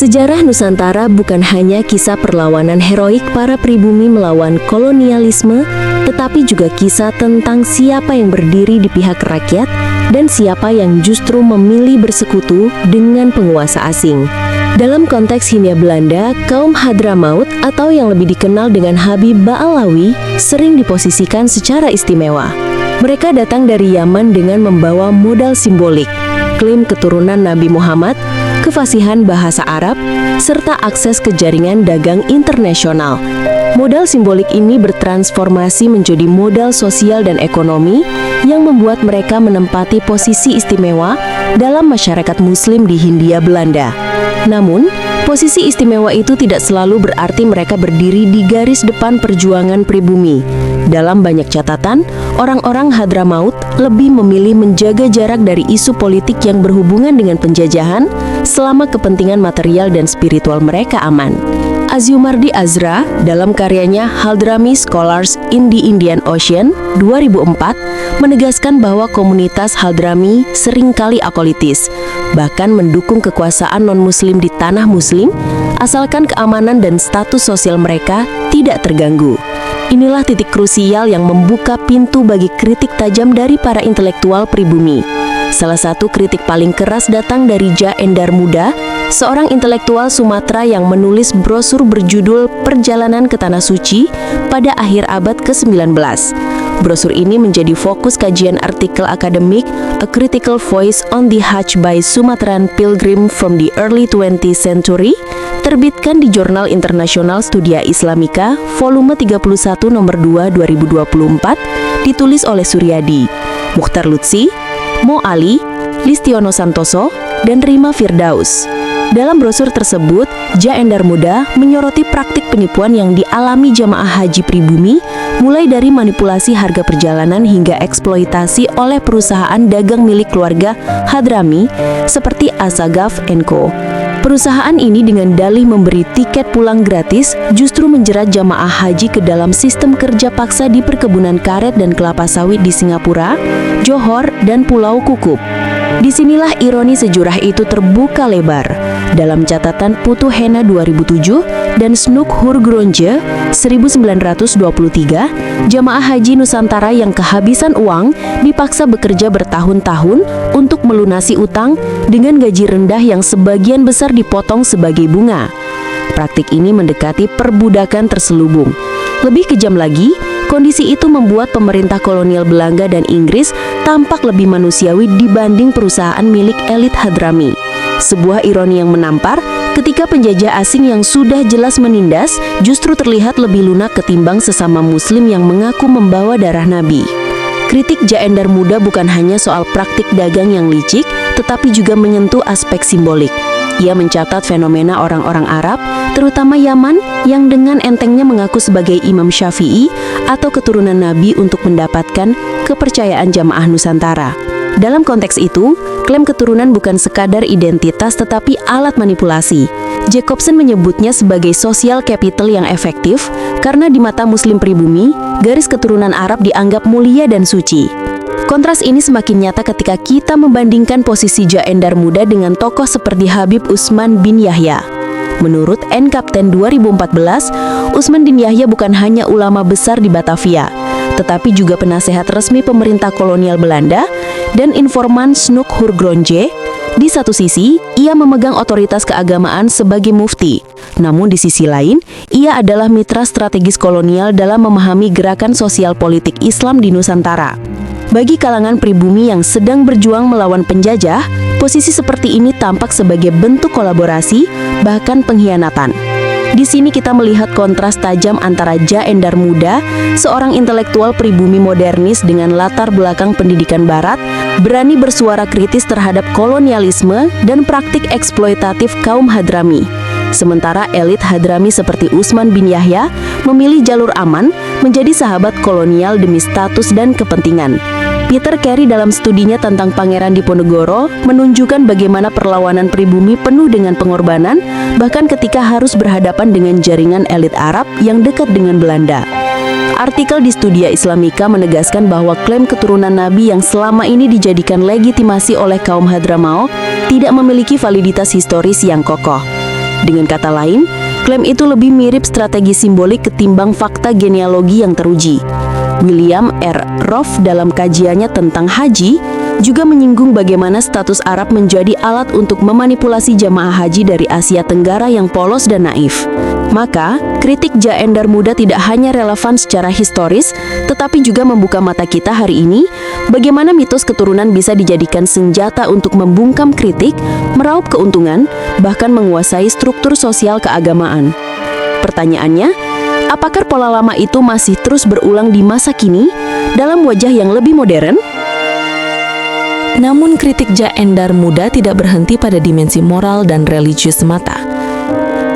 Sejarah Nusantara bukan hanya kisah perlawanan heroik para pribumi melawan kolonialisme, tetapi juga kisah tentang siapa yang berdiri di pihak rakyat dan siapa yang justru memilih bersekutu dengan penguasa asing. Dalam konteks Hindia Belanda, kaum Hadramaut atau yang lebih dikenal dengan Habib Ba'alawi sering diposisikan secara istimewa. Mereka datang dari Yaman dengan membawa modal simbolik, klaim keturunan Nabi Muhammad, kefasihan bahasa Arab, serta akses ke jaringan dagang internasional. Modal simbolik ini bertransformasi menjadi modal sosial dan ekonomi yang membuat mereka menempati posisi istimewa dalam masyarakat Muslim di Hindia Belanda. Namun, posisi istimewa itu tidak selalu berarti mereka berdiri di garis depan perjuangan pribumi. Dalam banyak catatan, orang-orang Hadramaut lebih memilih menjaga jarak dari isu politik yang berhubungan dengan penjajahan selama kepentingan material dan spiritual mereka aman. Azyumardi Azra dalam karyanya Hadrami Scholars in the Indian Ocean 2004 menegaskan bahwa komunitas Hadrami seringkali apolitis, bahkan mendukung kekuasaan non-muslim di tanah muslim, asalkan keamanan dan status sosial mereka tidak terganggu. Inilah titik krusial yang membuka pintu bagi kritik tajam dari para intelektual pribumi. Salah satu kritik paling keras datang dari Ja Endar Muda, seorang intelektual Sumatera yang menulis brosur berjudul Perjalanan ke Tanah Suci pada akhir abad ke-19. Brosur ini menjadi fokus kajian artikel akademik A Critical Voice on the Hajj by Sumatran Pilgrim from the Early 20th Century, terbitkan di Jurnal Internasional Studia Islamica, volume 31 nomor 2 2024, ditulis oleh Suryadi, Mukhtar Lutsi, Mo Ali, Listiono Santoso, dan Rima Firdaus. Dalam brosur tersebut, Ja Endar Muda menyoroti praktik penipuan yang dialami jamaah haji pribumi, mulai dari manipulasi harga perjalanan hingga eksploitasi oleh perusahaan dagang milik keluarga Hadrami seperti Asagaf & Co. Perusahaan ini dengan dalih memberi tiket pulang gratis justru menjerat jamaah haji ke dalam sistem kerja paksa di perkebunan karet dan kelapa sawit di Singapura, Johor, dan Pulau Kukup. Disinilah ironi sejurah itu terbuka lebar. Dalam catatan Putu Hena 2007 dan Snoek Hurgronje 1923, jamaah haji Nusantara yang kehabisan uang dipaksa bekerja bertahun-tahun untuk melunasi utang dengan gaji rendah yang sebagian besar dipotong sebagai bunga. Praktik ini mendekati perbudakan terselubung. Lebih kejam lagi, kondisi itu membuat pemerintah kolonial Belanda dan Inggris tampak lebih manusiawi dibanding perusahaan milik elit Hadrami. Sebuah ironi yang menampar ketika penjajah asing yang sudah jelas menindas justru terlihat lebih lunak ketimbang sesama muslim yang mengaku membawa darah Nabi. Kritik Ja Endar Muda bukan hanya soal praktik dagang yang licik, tetapi juga menyentuh aspek simbolik. Ia mencatat fenomena orang-orang Arab, terutama Yaman, yang dengan entengnya mengaku sebagai Imam Syafi'i atau keturunan Nabi untuk mendapatkan kepercayaan jamaah Nusantara. Dalam konteks itu, klaim keturunan bukan sekadar identitas tetapi alat manipulasi. Jacobson menyebutnya sebagai social capital yang efektif karena di mata muslim pribumi, garis keturunan Arab dianggap mulia dan suci. Kontras ini semakin nyata ketika kita membandingkan posisi Ja Endar Muda dengan tokoh seperti Habib Usman bin Yahya. Menurut N-Kapten 2014, Usman bin Yahya bukan hanya ulama besar di Batavia, tetapi juga penasehat resmi pemerintah kolonial Belanda dan informan Snoek Hurgronje. Di satu sisi, ia memegang otoritas keagamaan sebagai mufti. Namun di sisi lain, ia adalah mitra strategis kolonial dalam memahami gerakan sosial politik Islam di Nusantara. Bagi kalangan pribumi yang sedang berjuang melawan penjajah, posisi seperti ini tampak sebagai bentuk kolaborasi, bahkan pengkhianatan. Di sini kita melihat kontras tajam antara Ja Endar Muda, seorang intelektual pribumi modernis dengan latar belakang pendidikan barat, berani bersuara kritis terhadap kolonialisme dan praktik eksploitatif kaum Hadrami. Sementara elit Hadrami seperti Usman bin Yahya memilih jalur aman, menjadi sahabat kolonial demi status dan kepentingan. Peter Carey dalam studinya tentang Pangeran Diponegoro menunjukkan bagaimana perlawanan pribumi penuh dengan pengorbanan, bahkan ketika harus berhadapan dengan jaringan elit Arab yang dekat dengan Belanda. Artikel di Studia Islamica menegaskan bahwa klaim keturunan Nabi yang selama ini dijadikan legitimasi oleh kaum Hadramaut tidak memiliki validitas historis yang kokoh. Dengan kata lain, klaim itu lebih mirip strategi simbolik ketimbang fakta genealogi yang teruji. William R. Roth dalam kajiannya tentang haji juga menyinggung bagaimana status Arab menjadi alat untuk memanipulasi jamaah haji dari Asia Tenggara yang polos dan naif. Maka, kritik Jaendar Muda tidak hanya relevan secara historis, tetapi juga membuka mata kita hari ini bagaimana mitos keturunan bisa dijadikan senjata untuk membungkam kritik, meraup keuntungan, bahkan menguasai struktur sosial keagamaan. Pertanyaannya, apakah pola lama itu masih terus berulang di masa kini dalam wajah yang lebih modern? Namun kritik Jaendar Muda tidak berhenti pada dimensi moral dan religius semata.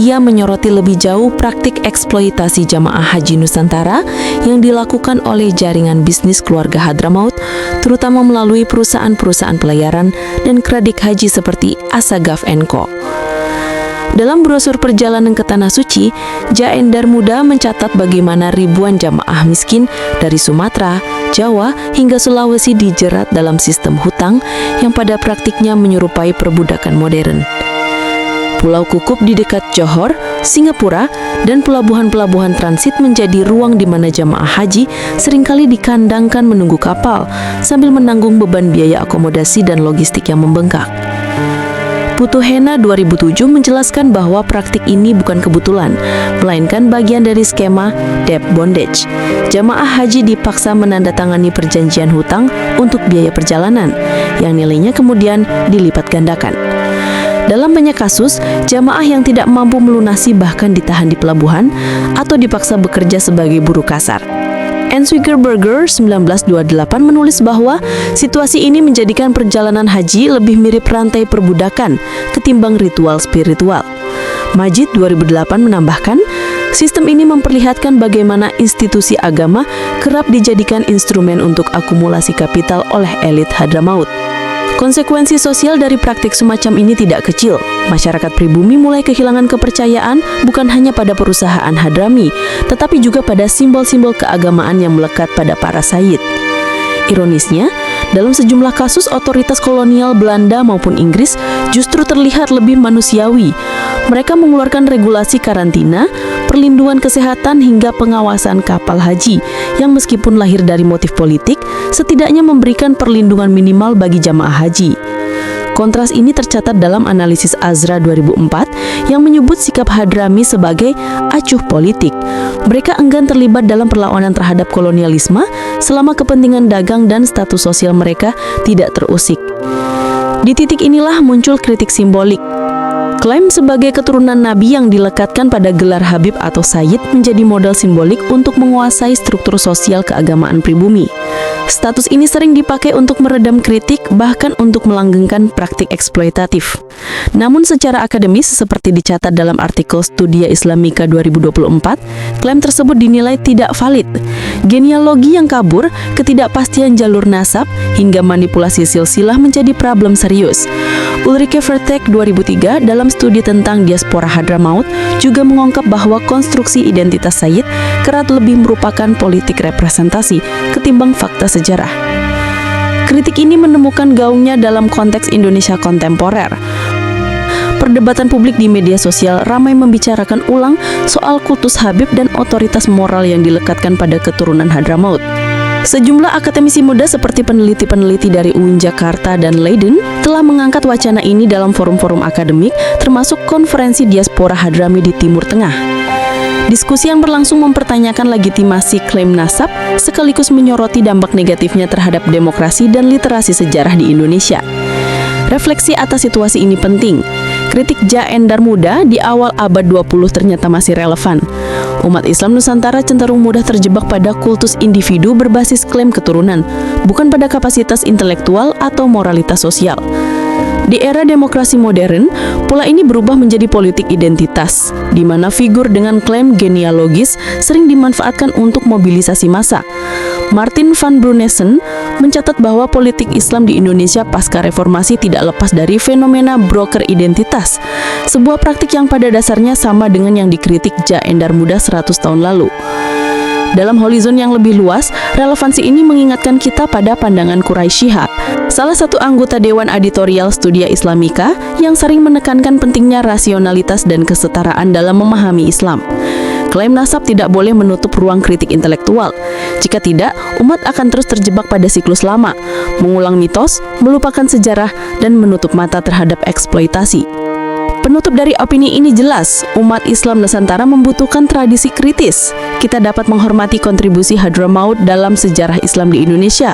Ia menyoroti lebih jauh praktik eksploitasi jamaah haji Nusantara yang dilakukan oleh jaringan bisnis keluarga Hadramaut, terutama melalui perusahaan-perusahaan pelayaran dan kredit haji seperti Asagaf & Co. Dalam brosur perjalanan ke Tanah Suci, Jaendar Muda mencatat bagaimana ribuan jamaah miskin dari Sumatera, Jawa, hingga Sulawesi dijerat dalam sistem hutang yang pada praktiknya menyerupai perbudakan modern. Pulau Kukup di dekat Johor, Singapura, dan pelabuhan-pelabuhan transit menjadi ruang di mana jamaah haji seringkali dikandangkan menunggu kapal sambil menanggung beban biaya akomodasi dan logistik yang membengkak. Putu Hena 2007 menjelaskan bahwa praktik ini bukan kebetulan, melainkan bagian dari skema debt bondage. Jamaah haji dipaksa menandatangani perjanjian hutang untuk biaya perjalanan, yang nilainya kemudian dilipat gandakan. Dalam banyak kasus, jamaah yang tidak mampu melunasi bahkan ditahan di pelabuhan atau dipaksa bekerja sebagai buruh kasar. Enswiger-Berger 1928 menulis bahwa situasi ini menjadikan perjalanan haji lebih mirip rantai perbudakan ketimbang ritual spiritual. Majid 2008 menambahkan, sistem ini memperlihatkan bagaimana institusi agama kerap dijadikan instrumen untuk akumulasi kapital oleh elit Hadramaut. Konsekuensi sosial dari praktik semacam ini tidak kecil. Masyarakat pribumi mulai kehilangan kepercayaan bukan hanya pada perusahaan Hadrami, tetapi juga pada simbol-simbol keagamaan yang melekat pada para sayyid. Ironisnya, dalam sejumlah kasus otoritas kolonial Belanda maupun Inggris justru terlihat lebih manusiawi. Mereka mengeluarkan regulasi karantina, perlindungan kesehatan hingga pengawasan kapal haji yang meskipun lahir dari motif politik, setidaknya memberikan perlindungan minimal bagi jamaah haji. Kontras ini tercatat dalam analisis Azra 2004 yang menyebut sikap Hadrami sebagai acuh politik. Mereka enggan terlibat dalam perlawanan terhadap kolonialisme selama kepentingan dagang dan status sosial mereka tidak terusik. Di titik inilah muncul kritik simbolik. Klaim sebagai keturunan Nabi yang dilekatkan pada gelar Habib atau Sayyid menjadi modal simbolik untuk menguasai struktur sosial keagamaan pribumi. Status ini sering dipakai untuk meredam kritik, bahkan untuk melanggengkan praktik eksploitatif. Namun secara akademis, seperti dicatat dalam artikel Studia Islamika 2024, klaim tersebut dinilai tidak valid. Genealogi yang kabur, ketidakpastian jalur nasab, hingga manipulasi silsilah menjadi problem serius. Ulrike Vertek 2003 dalam studi tentang diaspora Hadramaut juga mengungkap bahwa konstruksi identitas Sayyid kerap lebih merupakan politik representasi ketimbang fakta sejarah. Kritik ini menemukan gaungnya dalam konteks Indonesia kontemporer. Perdebatan publik di media sosial ramai membicarakan ulang soal kultus Habib dan otoritas moral yang dilekatkan pada keturunan Hadramaut. Sejumlah akademisi muda seperti peneliti-peneliti dari UIN Jakarta dan Leiden telah mengangkat wacana ini dalam forum-forum akademik, termasuk konferensi diaspora Hadrami di Timur Tengah. Diskusi yang berlangsung mempertanyakan legitimasi klaim nasab, sekaligus menyoroti dampak negatifnya terhadap demokrasi dan literasi sejarah di Indonesia. Refleksi atas situasi ini penting. Kritik Jaendar Muda di awal abad 20 ternyata masih relevan. Umat Islam Nusantara cenderung mudah terjebak pada kultus individu berbasis klaim keturunan, bukan pada kapasitas intelektual atau moralitas sosial. Di era demokrasi modern, pola ini berubah menjadi politik identitas, di mana figur dengan klaim genealogis sering dimanfaatkan untuk mobilisasi massa. Martin van Brunessen mencatat bahwa politik Islam di Indonesia pasca reformasi tidak lepas dari fenomena broker identitas, sebuah praktik yang pada dasarnya sama dengan yang dikritik Jaendar Muda 100 tahun lalu. Dalam horizon yang lebih luas, relevansi ini mengingatkan kita pada pandangan Quraisy Shihab. Salah satu anggota Dewan Editorial Studia Islamika yang sering menekankan pentingnya rasionalitas dan kesetaraan dalam memahami Islam. Klaim Nasab tidak boleh menutup ruang kritik intelektual. Jika tidak, umat akan terus terjebak pada siklus lama, mengulang mitos, melupakan sejarah, dan menutup mata terhadap eksploitasi. Penutup dari opini ini jelas, umat Islam Nusantara membutuhkan tradisi kritis. Kita dapat menghormati kontribusi Hadramaut dalam sejarah Islam di Indonesia,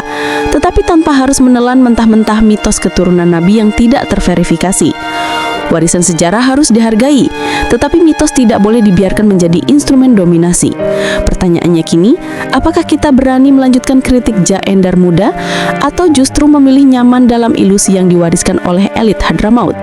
tetapi tanpa harus menelan mentah-mentah mitos keturunan Nabi yang tidak terverifikasi. Warisan sejarah harus dihargai, tetapi mitos tidak boleh dibiarkan menjadi instrumen dominasi. Pertanyaannya kini, apakah kita berani melanjutkan kritik Jaendar muda, atau justru memilih nyaman dalam ilusi yang diwariskan oleh elit Hadramaut?